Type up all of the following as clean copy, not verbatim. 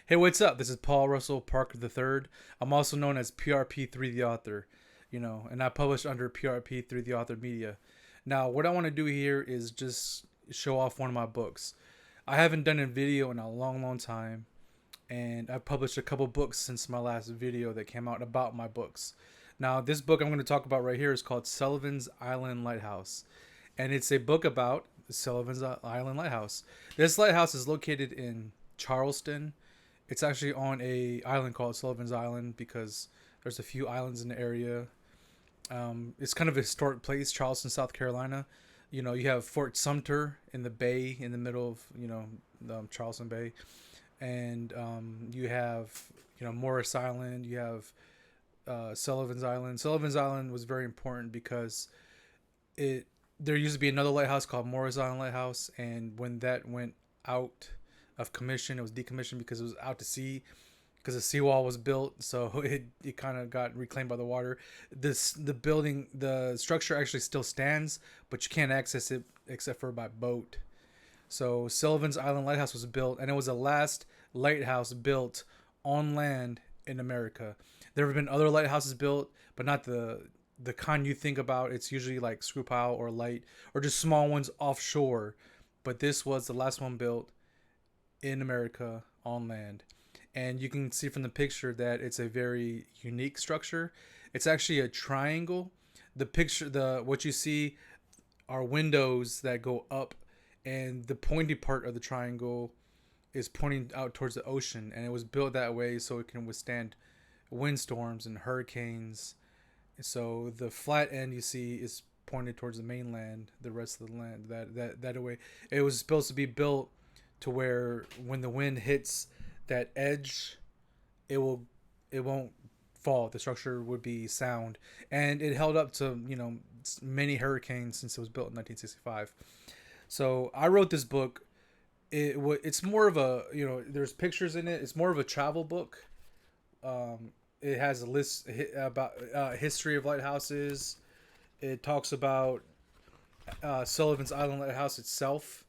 Hey, what's up? This is Paul Russell Parker III. I'm also known as PRP3 the author, and I publish under PRP3 the author media. Now, what I want to do here is just show off one of my books. I haven't done a video in a long, long time, and I've published a couple books since my last video that came out about my books. Now, this book I'm going to talk about right here is called Sullivan's Island Lighthouse, and it's a book about Sullivan's Island Lighthouse. This lighthouse is located in Charleston. It's actually on a island called Sullivan's Island because there's a few islands in the area. It's kind of a historic place, Charleston, South Carolina. You have Fort Sumter in the bay in the middle of Charleston Bay, and you have Morris Island. You have Sullivan's Island. Sullivan's Island was very important because it there used to be another lighthouse called Morris Island Lighthouse, and when that went out of commission, it was decommissioned because it was out to sea because the seawall was built, so it kind of got reclaimed by the water. The structure actually still stands, but you can't access it except for by boat. So Sullivan's Island Lighthouse was built, and it was the last lighthouse built on land in America. There have been other lighthouses built, but not the kind you think about. It's usually like screw pile or light or just small ones offshore. But this was the last one built in America on land. And you can see from the picture that it's a very unique structure. It's actually a triangle. The what you see are windows that go up, and the pointy part of the triangle is pointing out towards the ocean, and it was built that way so it can withstand windstorms and hurricanes. So the flat end you see is pointed towards the mainland. The rest of the land that way, it was supposed to be built to where when the wind hits that edge, it won't fall. The structure would be sound, and it held up to many hurricanes since it was built in 1965. So I wrote this book. It's more of a there's pictures in it. It's more of a travel book. It has a list about history of lighthouses. It talks about Sullivan's Island Lighthouse itself.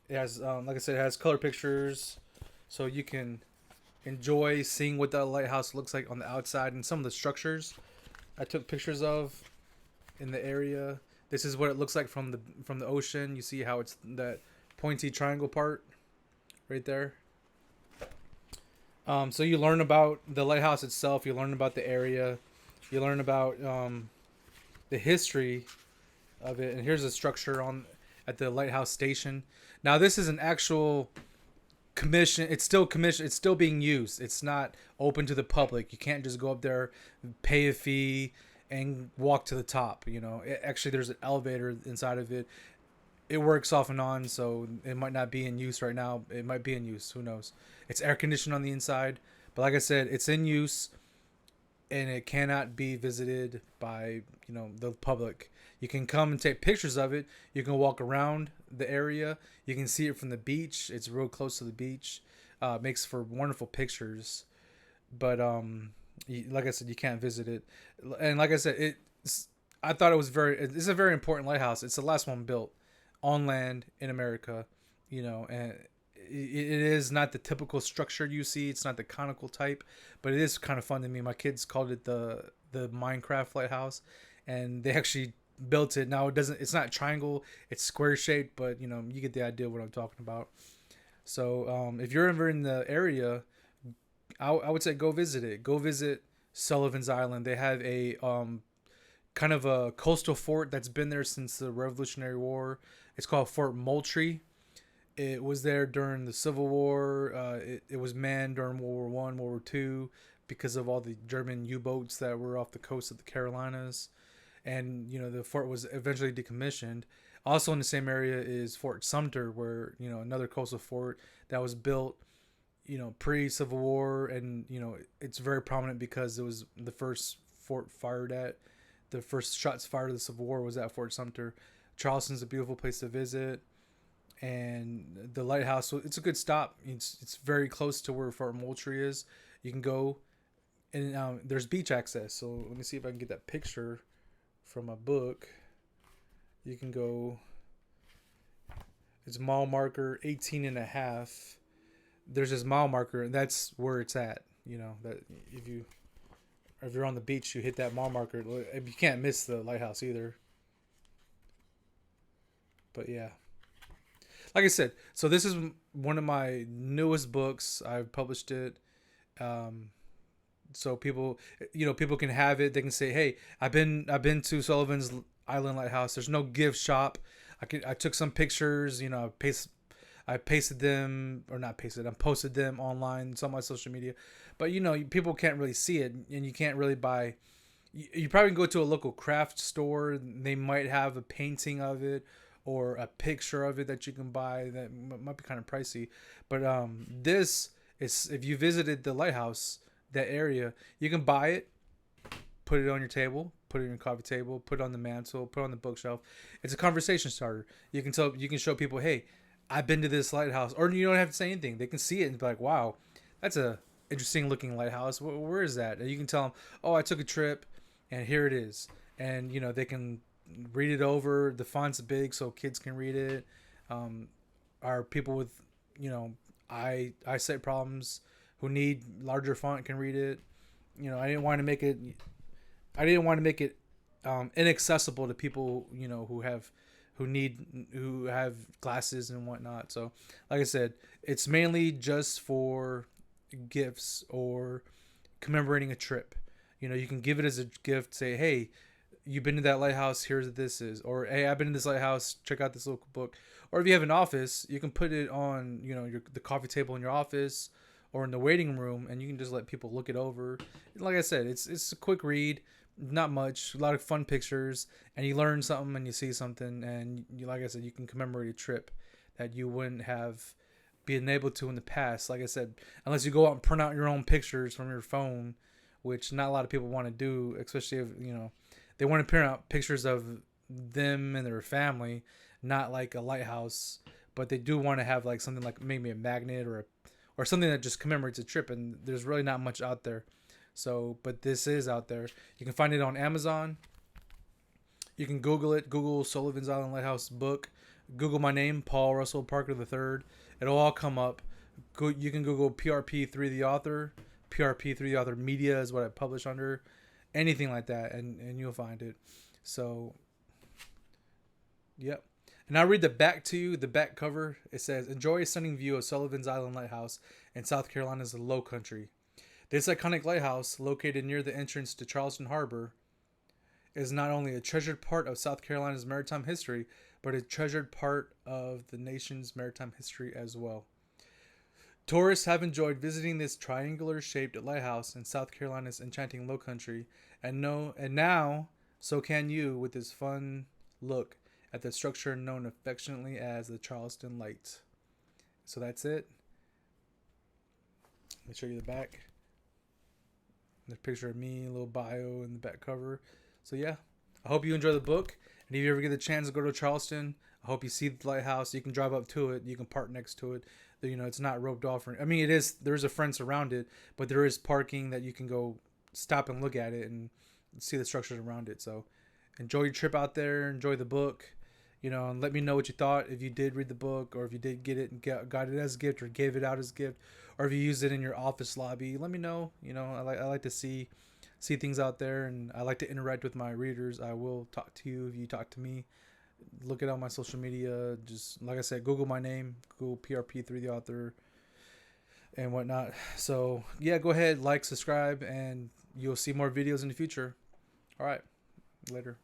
It has, like I said, it has color pictures, so you can enjoy seeing what the lighthouse looks like on the outside and some of the structures I took pictures of in the area. This is what it looks like from the ocean. You see how it's that pointy triangle part right there. So you learn about the lighthouse itself. You learn about the area. You learn about the history of it. And here's a structure at the lighthouse station. Now this is an actual commission. It's still commission. It's still being used. It's not open to the public. You can't just go up there, pay a fee, and walk to the top. Actually, there's an elevator inside of it. It works off and on, so it might not be in use right now. It might be in use. Who knows? It's air conditioned on the inside, but like I said, it's in use, and it cannot be visited by the public. You can come and take pictures of it. You can walk around the area. You can see it from the beach. It's real close to the beach. Makes for wonderful pictures, but like I said, you can't visit it. And like I said, I thought it's a very important lighthouse. It's the last one built on land in America, and it is not the typical structure you see. It's not the conical type, but it is kind of fun to me. My kids called it the Minecraft lighthouse, and they actually built it. Now it's not triangle, it's square shaped, but you get the idea of what I'm talking about. So if you're ever in the area, I would say go visit it. Go visit Sullivan's Island. They have a kind of a coastal fort that's been there since the Revolutionary War. It's called Fort Moultrie. It was there during the Civil War. It was manned during World War One, World War Two, because of all the German U-boats that were off the coast of the Carolinas, and the fort was eventually decommissioned. Also in the same area is Fort Sumter, where another coastal fort that was built pre-Civil War, and it's very prominent because it was the first fort fired at. The first shots fired of the Civil War was at Fort Sumter. Charleston's a beautiful place to visit, and the lighthouse, it's a good stop. It's very close to where Fort Moultrie is. You can go, and there's beach access. So let me see if I can get that picture from a book. You can go. It's mile marker 18 and a half. there's this mile marker, and that's where it's at. You know that if you're on the beach, you hit that mile marker. You can't miss the lighthouse either. But yeah, like I said, so this is one of my newest books. I've published it. Um, so people, people can have it. They can say, "Hey, I've been to Sullivan's Island Lighthouse." There's no gift shop. I took some pictures. I pasted them, or not pasted. I posted them online, on my social media. But people can't really see it, and you can't really buy. You probably can go to a local craft store. They might have a painting of it or a picture of it that you can buy. That might be kind of pricey. But this is, if you visited the lighthouse, that area, you can buy it, put it on your table, put it on your coffee table, put it on the mantle, put it on the bookshelf. It's a conversation starter. You can show people, hey, I've been to this lighthouse, or you don't have to say anything. They can see it and be like, wow, that's a interesting looking lighthouse. Where is that? And you can tell them, oh, I took a trip, and here it is. And they can read it over. The font's big, so kids can read it. Are people with eyesight problems who need larger font can read it. I didn't want to make it. Inaccessible to people who have glasses and whatnot. So, like I said, it's mainly just for gifts or commemorating a trip. You can give it as a gift. Say, hey, you've been to that lighthouse. Here's what this is. Or, hey, I've been to this lighthouse. Check out this local book. Or if you have an office, you can put it on the coffee table in your office or in the waiting room, and you can just let people look it over. Like I said, it's a quick read. Not much, a lot of fun pictures, and you learn something and you see something, and like I said, you can commemorate a trip that you wouldn't have been able to in the past. Like I said, unless you go out and print out your own pictures from your phone, which not a lot of people want to do, especially if they want to print out pictures of them and their family, not like a lighthouse, but they do want to have like something like maybe a magnet or something that just commemorates a trip, and there's really not much out there. So, but this is out there. You can find it on Amazon. You can Google it. Google Sullivan's Island Lighthouse book. Google my name, Paul Russell Parker III. It'll all come up. You can Google PRP3 the author. PRP3 the author media is what I publish under. Anything like that, and you'll find it. So, yep. And I'll read the back to you. The back cover. It says, "Enjoy a stunning view of Sullivan's Island Lighthouse in South Carolina's Low Country. This iconic lighthouse, located near the entrance to Charleston Harbor, is not only a treasured part of South Carolina's maritime history, but a treasured part of the nation's maritime history as well. Tourists have enjoyed visiting this triangular-shaped lighthouse in South Carolina's enchanting Low Country, and now so can you with this fun look at the structure known affectionately as the Charleston Light." So that's it. Let me show you the back. There's a picture of me, a little bio in the back cover. So yeah, I hope you enjoy the book. And if you ever get the chance to go to Charleston, I hope you see the lighthouse. You can drive up to it. You can park next to it. It's not roped off. I mean, it is. There's a fence around it, but there is parking that you can go stop and look at it and see the structures around it. So enjoy your trip out there. Enjoy the book. And let me know what you thought. If you did read the book, or if you did get it and got it as a gift, or gave it out as a gift, or if you used it in your office lobby, let me know. I like to see things out there, and I like to interact with my readers. I will talk to you if you talk to me. Look it on my social media. Just like I said, Google my name, Google PRP3 the author, and whatnot. So yeah, go ahead, like, subscribe, and you'll see more videos in the future. All right, later.